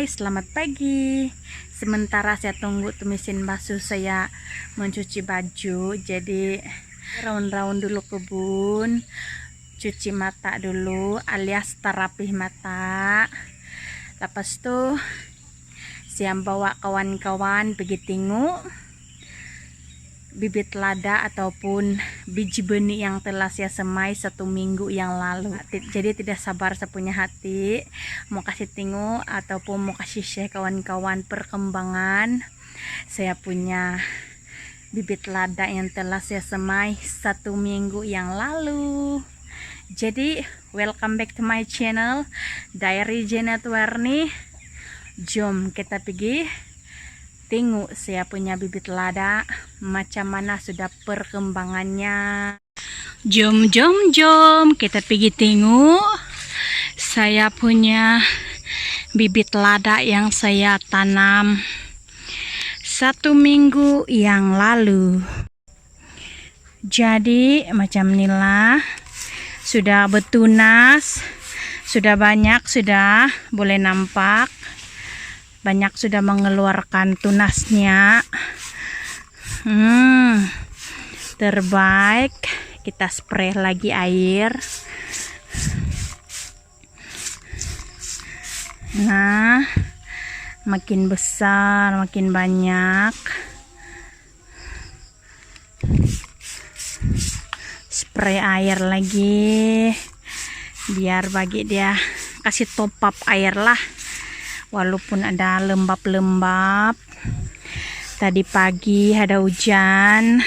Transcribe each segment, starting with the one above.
Hai, selamat pagi. Sementara saya tunggu mesin basuh saya mencuci baju. Jadi raun-raun dulu kebun, cuci mata dulu alias terapih mata. Lepas tuh saya bawa kawan-kawan pergi tengok bibit lada ataupun biji benih yang telah saya semai 1 minggu yang lalu. Jadi tidak sabar saya punya hati mau kasih tengok ataupun mau kasih share kawan-kawan perkembangan saya punya bibit lada yang telah saya semai 1 minggu yang lalu. Jadi welcome back to my channel Diary Janet Warni. Jom kita pergi tengok saya punya bibit lada macam mana sudah perkembangannya. Jom kita pergi tengok saya punya bibit lada yang saya tanam 1 minggu yang lalu. Jadi macam inilah, sudah bertunas, sudah banyak, sudah boleh nampak banyak sudah mengeluarkan tunasnya. Terbaik kita spray lagi air. Nah, makin besar, makin banyak. Spray air lagi biar bagi dia kasih top up air lah. Walaupun ada lembab-lembab, tadi pagi ada hujan,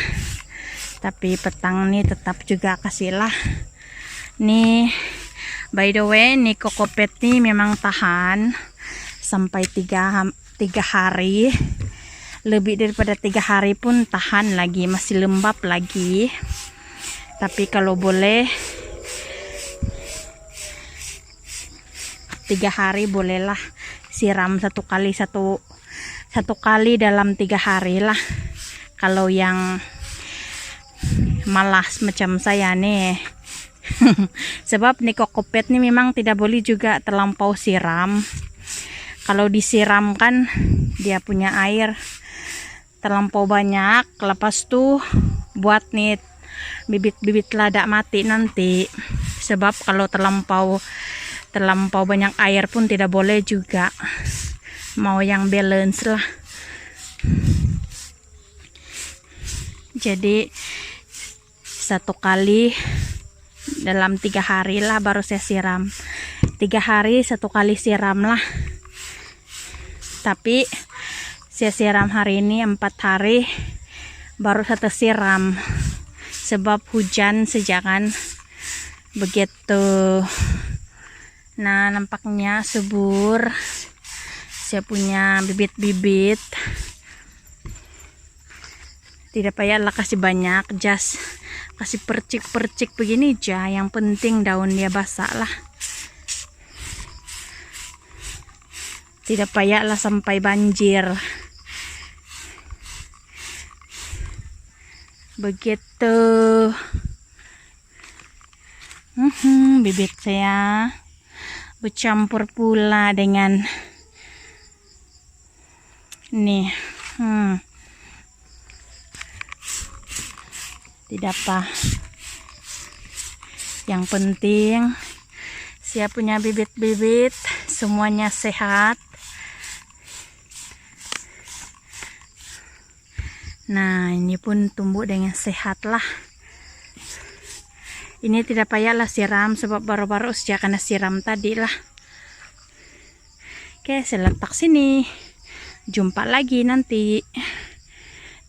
tapi petang nih tetap juga kasihlah. Nih, by the way, nih kokopet nih memang tahan sampai 3 hari, lebih daripada 3 hari pun tahan lagi, masih lembab lagi. Tapi kalau boleh 3 hari bolehlah siram satu kali dalam 3 hari lah. Kalau yang malas macam saya nih sebab nih kokopet nih memang tidak boleh juga terlampau siram. Kalau disiram kan dia punya air terlampau banyak, lepas tuh buat nih bibit-bibit lada mati nanti. Sebab kalau terlampau banyak air pun tidak boleh juga, mau yang balance lah. Jadi 1 kali dalam 3 hari lah baru saya siram. 3 hari 1 kali siram lah. Tapi saya siram hari ini 4 hari baru 1 siram. Sebab hujan sejakan begitu. Nah, nampaknya subur saya punya bibit-bibit. Tidak payahlah kasih banyak, just kasih percik-percik begini aja. Yang penting daun dia basah lah. Tidak payahlah sampai banjir. Begitu. Bibit saya bercampur pula dengan nih. Tidak apa, yang penting saya punya bibit-bibit semuanya sehat. Nah, ini pun tumbuh dengan sehat lah. Ini tidak payahlah siram sebab baru-baru saja kena siram tadi lah. Oke, saya letak sini. Jumpa lagi nanti.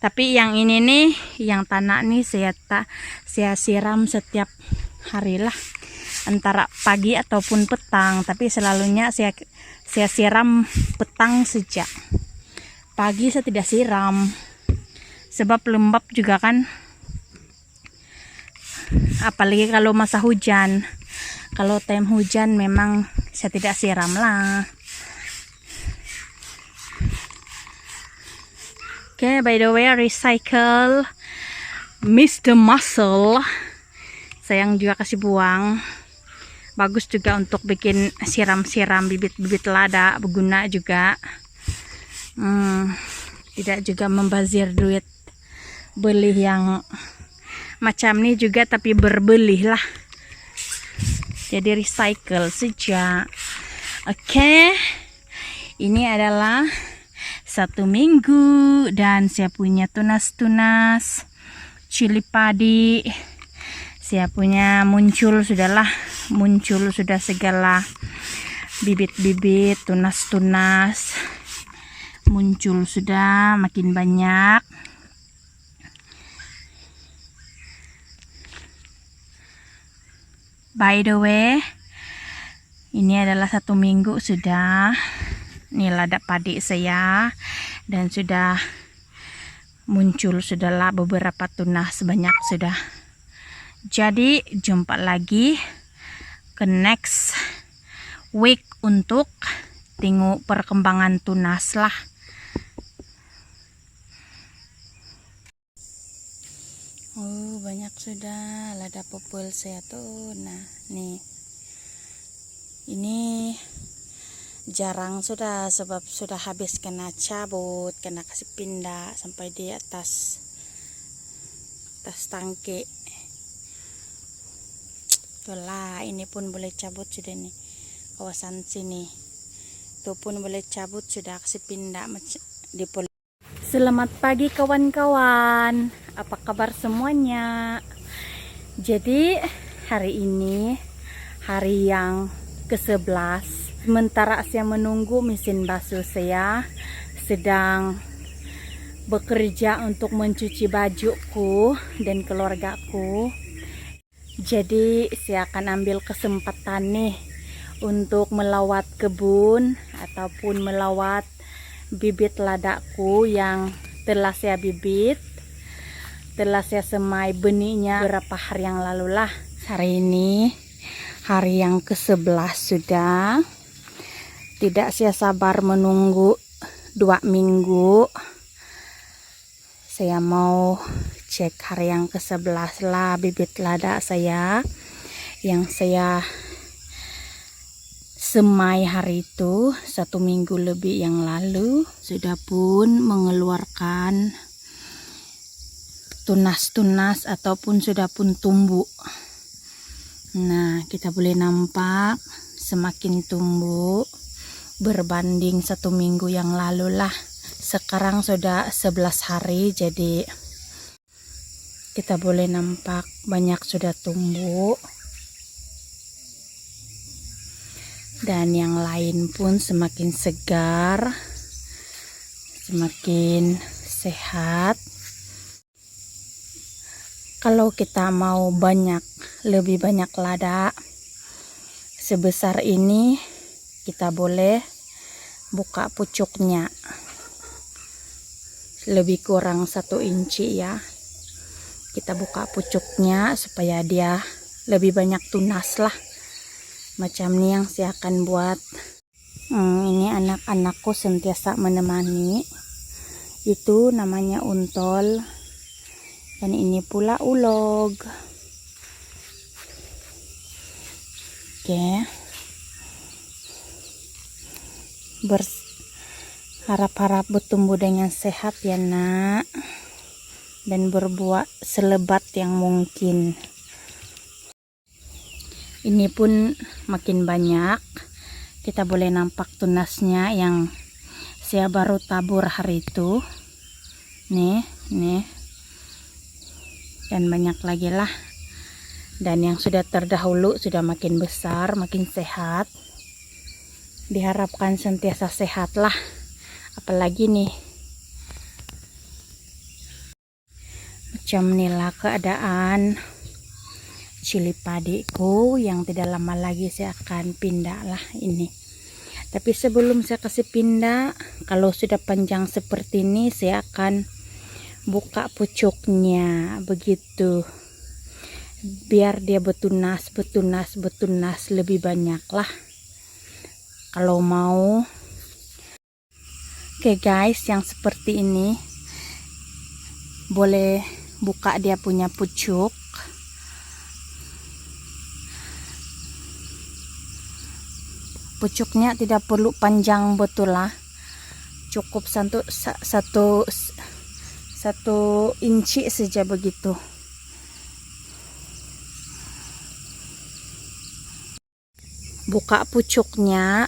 Tapi yang ini nih, yang tanah nih saya siram setiap hari lah. Antara pagi ataupun petang, tapi selalunya saya siram petang saja. Pagi saya tidak siram. Sebab lembab juga kan. Apalagi kalau masa hujan. Kalau time hujan memang saya tidak siram lah. Oke, by the way, recycle Mr. Muscle. Sayang juga kasih buang. Bagus juga untuk bikin siram-siram bibit-bibit lada, berguna juga. Tidak juga membazir duit beli yang macam ini juga, tapi berbeli lah. Jadi recycle saja. Oke. Ini adalah 1 minggu dan saya punya tunas-tunas cili padi. Saya punya muncul sudah segala bibit-bibit tunas-tunas muncul sudah makin banyak. By the way, ini adalah 1 minggu sudah. Ini lada padi saya dan sudah muncul sudahlah beberapa tunas banyak sudah. Jadi jumpa lagi ke next week untuk tengok perkembangan tunas lah. Oh, banyak sudah lada popul saya tuh. Nah, nih. Ini jarang sudah sebab sudah habis kena cabut, kena kasih pindah sampai di atas tangki. Itulah, ini pun boleh cabut sudah nih. Kawasan sini. Itu pun boleh cabut sudah kasih pindah di pol. Selamat pagi kawan-kawan. Apa kabar semuanya? Jadi hari ini hari yang ke-11. Sementara saya menunggu mesin basuh saya sedang bekerja untuk mencuci bajuku dan keluargaku. Jadi saya akan ambil kesempatan nih untuk melawat kebun ataupun melawat bibit ladaku yang telah saya bibit. Telah saya semai benihnya beberapa hari yang lalu lah. Hari ini hari yang ke-11 sudah. Tidak saya sabar menunggu 2 minggu. Saya mau cek hari yang ke-11 lah bibit lada saya yang saya semai hari itu 1 minggu lebih yang lalu. Sudah pun mengeluarkan tunas-tunas ataupun sudah pun tumbuh. Nah, kita boleh nampak semakin tumbuh berbanding 1 minggu yang lalu lah. Sekarang sudah 11 hari, jadi kita boleh nampak banyak sudah tumbuh. Dan yang lain pun semakin segar, semakin sehat. Kalau kita mau lebih banyak lada sebesar ini, kita boleh buka pucuknya lebih kurang 1 inci ya. Kita buka pucuknya supaya dia lebih banyak tunas lah. Macam ini yang saya akan buat. Ini anak-anakku sentiasa menemani. Itu namanya untol. Dan ini pula ulog. Oke. Harap-harap bertumbuh dengan sehat ya nak. Dan berbuah selebat yang mungkin. Ini pun makin banyak. Kita boleh nampak tunasnya yang saya baru tabur hari itu. Nih. Dan banyak lagi lah. Dan yang sudah terdahulu sudah makin besar, makin sehat. Diharapkan sentiasa sehat lah. Apalagi nih. Macam inilah keadaan cili padiku yang tidak lama lagi saya akan pindah lah ini. Tapi sebelum saya kasih pindah, kalau sudah panjang seperti ini saya akan buka pucuknya begitu, biar dia betunas lebih banyak lah kalau mau. Oke guys, yang seperti ini boleh buka dia punya pucuk. Pucuknya tidak perlu panjang betul lah, cukup satu inci saja begitu. Buka pucuknya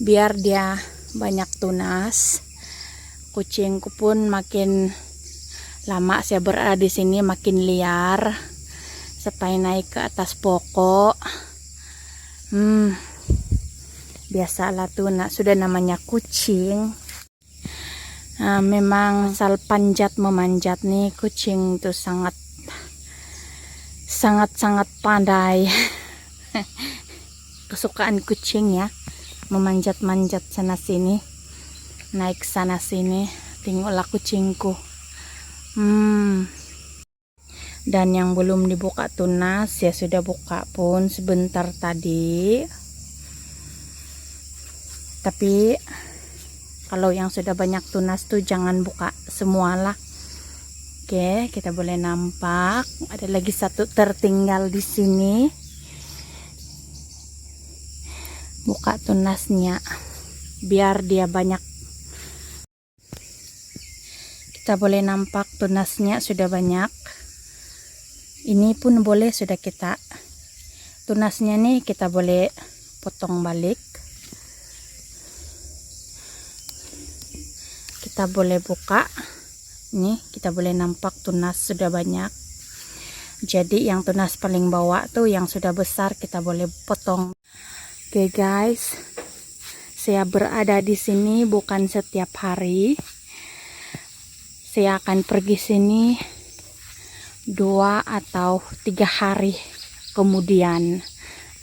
biar dia banyak tunas. Kucingku pun makin lama saya berada di sini makin liar, sampai naik ke atas pokok. Biasalah tuh sudah namanya kucing. Memang asal memanjat nih, kucing itu sangat pandai. Kesukaan kucing ya, memanjat-manjat sana sini, naik sana sini. Tengoklah kucingku. Dan yang belum dibuka tunas ya sudah buka pun sebentar tadi. Tapi kalau yang sudah banyak tunas tuh jangan buka semualah. Oke, kita boleh nampak ada lagi satu tertinggal di sini. Buka tunasnya biar dia banyak. Kita boleh nampak tunasnya sudah banyak. Ini pun boleh sudah kita. Tunasnya nih kita boleh potong balik. Kita boleh buka. Nih kita boleh nampak tunas sudah banyak. Jadi yang tunas paling bawah tuh yang sudah besar kita boleh potong. Oke guys, saya berada di sini bukan setiap hari. Saya akan pergi sini 2 atau 3 hari kemudian.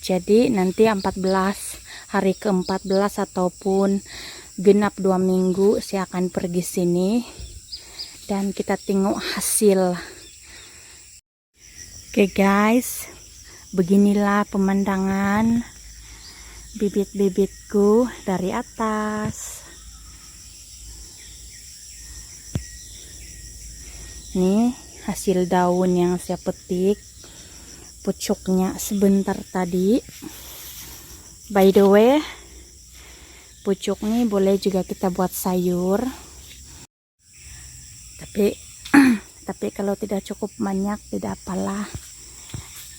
Jadi nanti hari ke-14 ataupun genap 2 minggu saya akan pergi sini dan kita tengok hasil. Oke guys, beginilah pemandangan bibit-bibitku dari atas. Nih hasil daun yang saya petik, pucuknya sebentar tadi. By the way, pucuk nih boleh juga kita buat sayur. Tapi kalau tidak cukup banyak tidak apalah.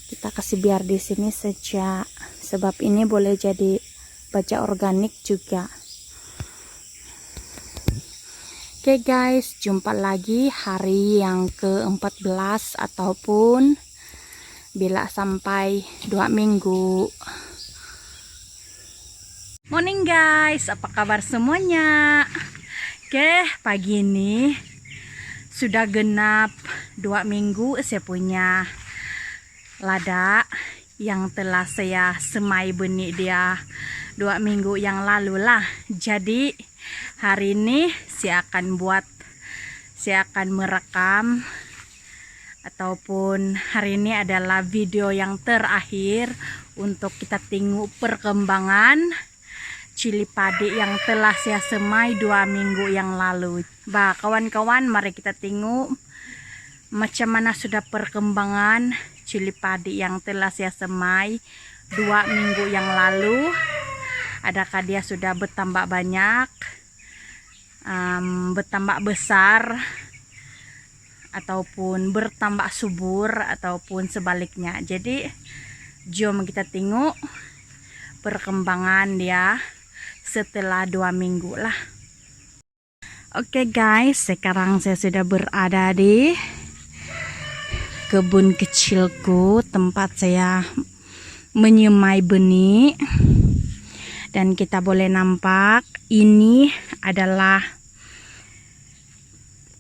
Kita kasih biar di sini saja. Sebab ini boleh jadi baja organik juga. Oke guys, jumpa lagi hari yang ke-14 ataupun bila sampai 2 minggu. Morning guys, apa kabar semuanya? Oke, pagi ini sudah genap 2 minggu saya punya lada yang telah saya semai benih dia 2 minggu yang lalu lah. Jadi hari ini saya akan merekam, ataupun hari ini adalah video yang terakhir untuk kita tengok perkembangan cili padi yang telah saya semai 2 minggu yang lalu. Kawan-kawan, mari kita tengok macam mana sudah perkembangan cili padi yang telah saya semai 2 minggu yang lalu. Adakah dia sudah bertambah banyak, bertambah besar, ataupun bertambah subur, ataupun sebaliknya. Jadi jom kita tengok perkembangan dia setelah 2 minggu lah. Oke guys, sekarang saya sudah berada di kebun kecilku, tempat saya menyemai benih. Dan kita boleh nampak ini adalah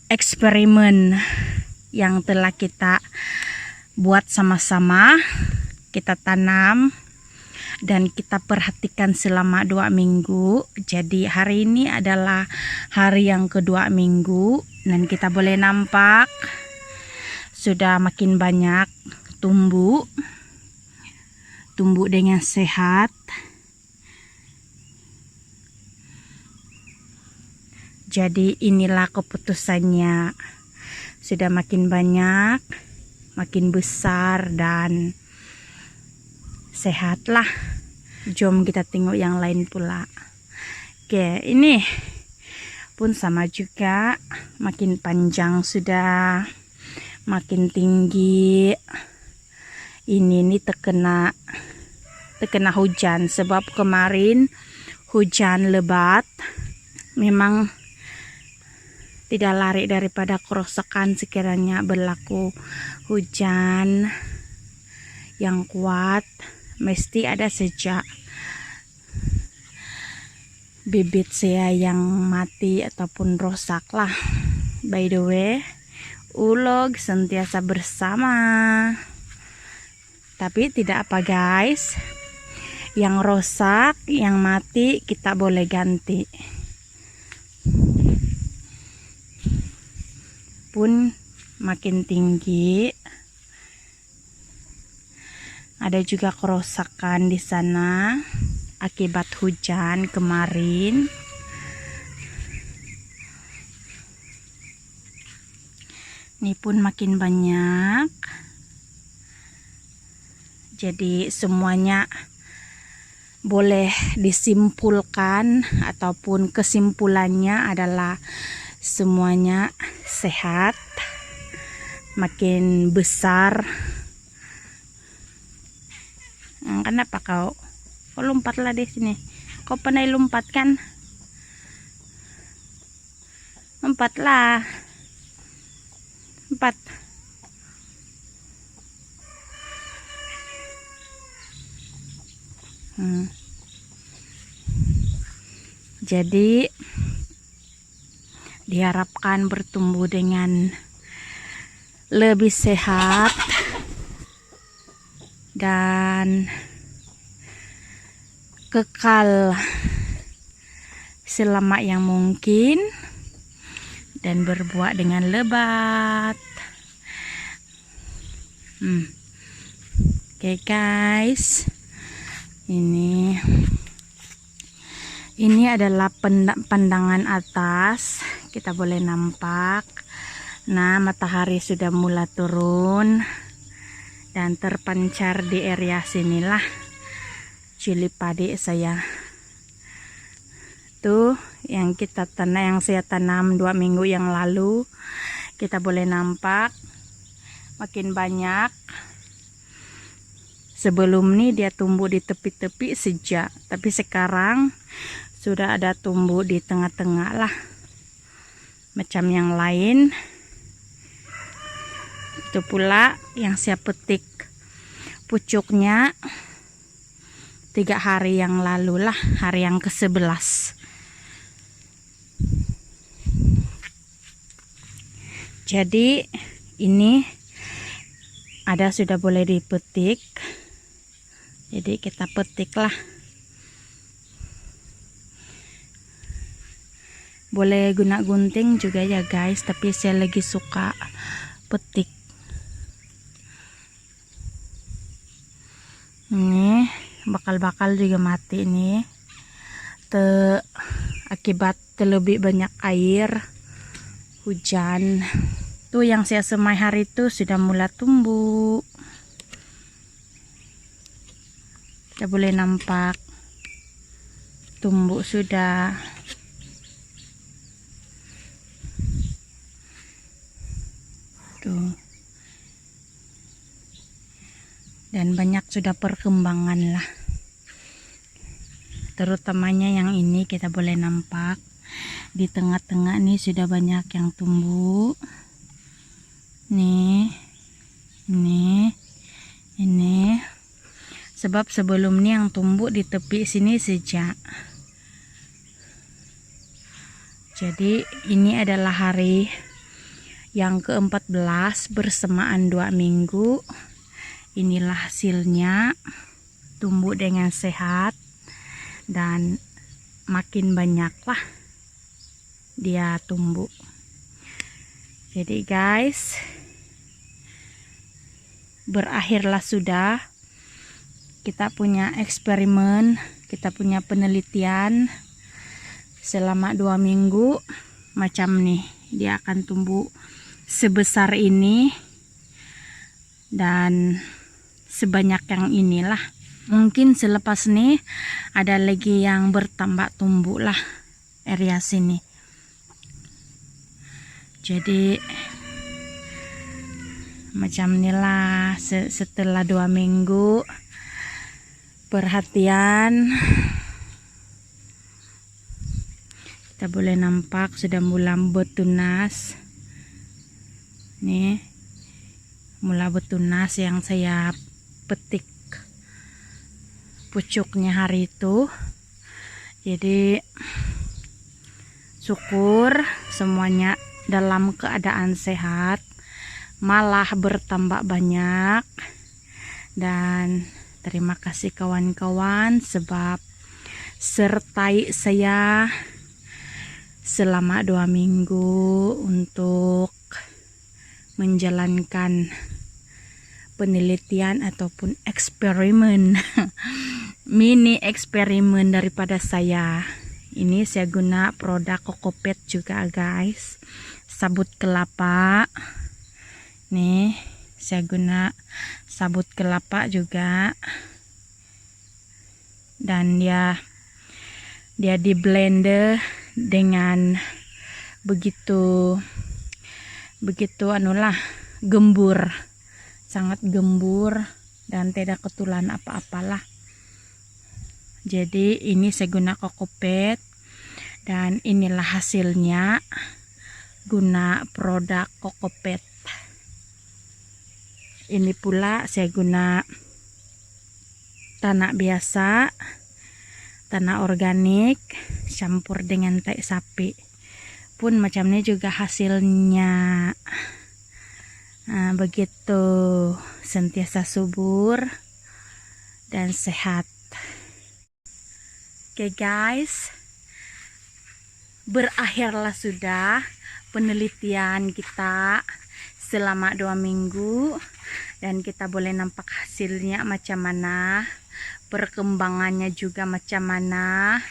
eksperimen yang telah kita buat sama-sama. Kita tanam dan kita perhatikan selama 2 minggu. Jadi hari ini adalah hari yang ke-2 minggu dan kita boleh nampak sudah makin banyak tumbuh dengan sehat. Jadi inilah keputusannya, sudah makin banyak, makin besar dan sehatlah. Jom kita tengok yang lain pula. Oke, ini pun sama juga, makin panjang sudah, makin tinggi. Ini nih terkena hujan, sebab kemarin hujan lebat. Memang tidak lari daripada kerusakan sekiranya berlaku hujan yang kuat, mesti ada sejak bibit saya yang mati ataupun rusak lah. By the way, ulog sentiasa bersama. Tapi tidak apa guys, yang rusak, yang mati kita boleh ganti. Pun makin tinggi. Ada juga kerusakan di sana akibat hujan kemarin. Ini pun makin banyak. Jadi semuanya boleh disimpulkan ataupun kesimpulannya adalah semuanya sehat, makin besar. Kenapa kau lompatlah di sini? Kau pandai lompat kan? Lompatlah. Lompat. Jadi diharapkan bertumbuh dengan lebih sehat dan kekal selama yang mungkin dan berbuah dengan lebat. Oke guys, ini adalah pandangan atas, kita boleh nampak. Nah, matahari sudah mulai turun dan terpancar di area sinilah cili padi saya. Tuh yang saya tanam 2 minggu yang lalu, kita boleh nampak makin banyak. Sebelum ini dia tumbuh di tepi-tepi sejak, tapi sekarang sudah ada tumbuh di tengah-tengah lah, macam yang lain. Itu pula yang saya petik pucuknya 3 hari yang lalu lah, hari yang ke-11. Jadi ini ada sudah boleh dipetik, jadi kita petiklah. Boleh guna gunting juga ya guys, tapi saya lagi suka petik. Ini bakal-bakal juga mati nih, akibat terlebih banyak air hujan. Tuh yang saya semai hari itu sudah mulai tumbuh, kita boleh nampak tumbuh sudah. Tuh. Dan banyak sudah perkembangan lah, terutamanya yang ini kita boleh nampak di tengah-tengah nih sudah banyak yang tumbuh. Nih, ini sebab sebelum ini yang tumbuh di tepi sini sejak. Jadi ini adalah hari yang ke-14 bersamaan 2 minggu. Inilah hasilnya, tumbuh dengan sehat dan makin banyaklah dia tumbuh. Jadi guys, berakhirlah sudah kita punya eksperimen, kita punya penelitian selama 2 minggu. Macam nih, dia akan tumbuh sebesar ini dan sebanyak yang inilah. Mungkin selepas nih ada lagi yang bertambah tumbuh lah area sini. Jadi macam inilah setelah 2 minggu perhatian, kita boleh nampak sudah mulai bertunas. Nih, mulai bertunas yang saya petik pucuknya hari itu. Jadi syukur semuanya dalam keadaan sehat, malah bertambah banyak. Dan terima kasih kawan-kawan sebab sertai saya selama 2 minggu untuk menjalankan penelitian ataupun eksperimen mini eksperimen daripada saya. Ini saya guna produk Kokopet juga guys, sabut kelapa. Nih saya guna sabut kelapa juga, dan dia di blender dengan begitu anulah gembur, sangat gembur dan tidak ketulan apa-apalah. Jadi ini saya guna Kokopet dan inilah hasilnya guna produk Kokopet. Ini pula saya guna tanah biasa, tanah organik campur dengan tai sapi. Pun macam ini juga hasilnya. Nah, begitu, sentiasa subur dan sehat. Oke guys, berakhirlah sudah penelitian kita selama 2 minggu, dan kita boleh nampak hasilnya macam mana, perkembangannya juga macam mana,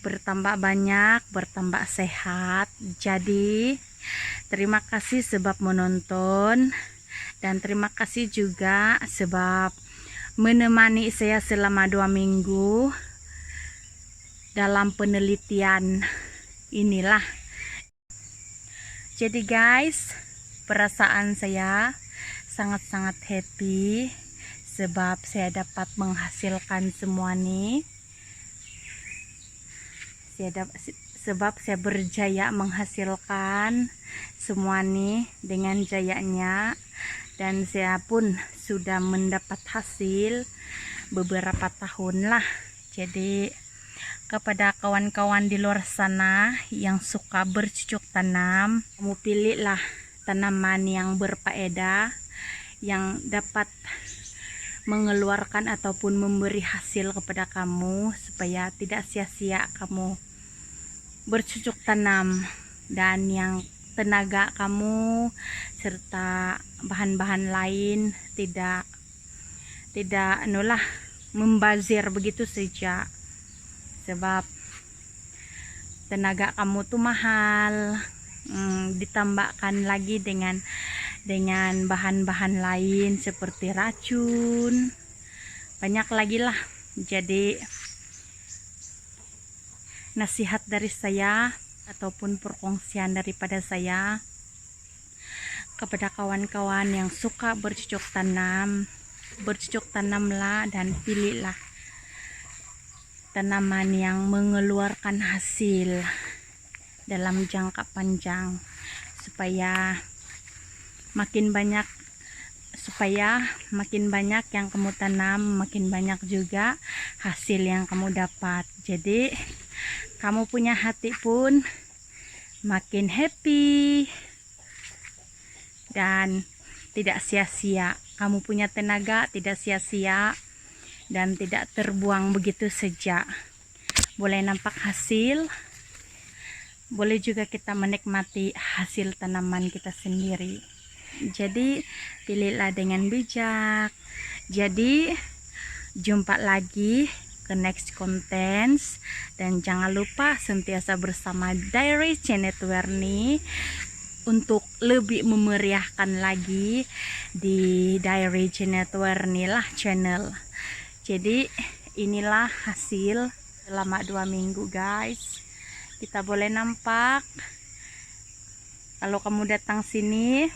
bertambah banyak, bertambah sehat. Jadi terima kasih sebab menonton, dan terima kasih juga sebab menemani saya selama 2 minggu dalam penelitian inilah. Jadi guys, perasaan saya sangat-sangat happy sebab saya dapat menghasilkan semua nih. Sebab saya berjaya menghasilkan semua nih dengan jayanya, dan saya pun sudah mendapat hasil beberapa tahun lah. Jadi kepada kawan-kawan di luar sana yang suka bercocok tanam, kamu pilihlah tanaman yang berfaedah, yang dapat mengeluarkan ataupun memberi hasil kepada kamu, supaya tidak sia-sia kamu bercocok tanam, dan yang tenaga kamu serta bahan-bahan lain tidak membazir begitu saja. Sebab tenaga kamu tuh mahal, ditambahkan lagi dengan bahan-bahan lain seperti racun, banyak lagi lah. Jadi nasihat dari saya ataupun perkongsian daripada saya kepada kawan-kawan yang suka bercocok tanamlah dan pilihlah tanaman yang mengeluarkan hasil dalam jangka panjang, supaya makin banyak yang kamu tanam, makin banyak juga hasil yang kamu dapat. Jadi kamu punya hati pun makin happy dan tidak sia-sia. Kamu punya tenaga tidak sia-sia dan tidak terbuang begitu saja. Boleh nampak hasil, boleh juga kita menikmati hasil tanaman kita sendiri. Jadi pilihlah dengan bijak. Jadi jumpa lagi ke next contents, dan jangan lupa sentiasa bersama Diary Janet Werni untuk lebih memeriahkan lagi di Diary Janet Werni lah channel. Jadi inilah hasil selama 2 minggu guys. Kita boleh nampak. Kalau kamu datang sini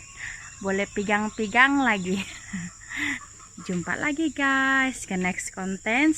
boleh pegang-pegang lagi. Jumpa lagi guys ke next content.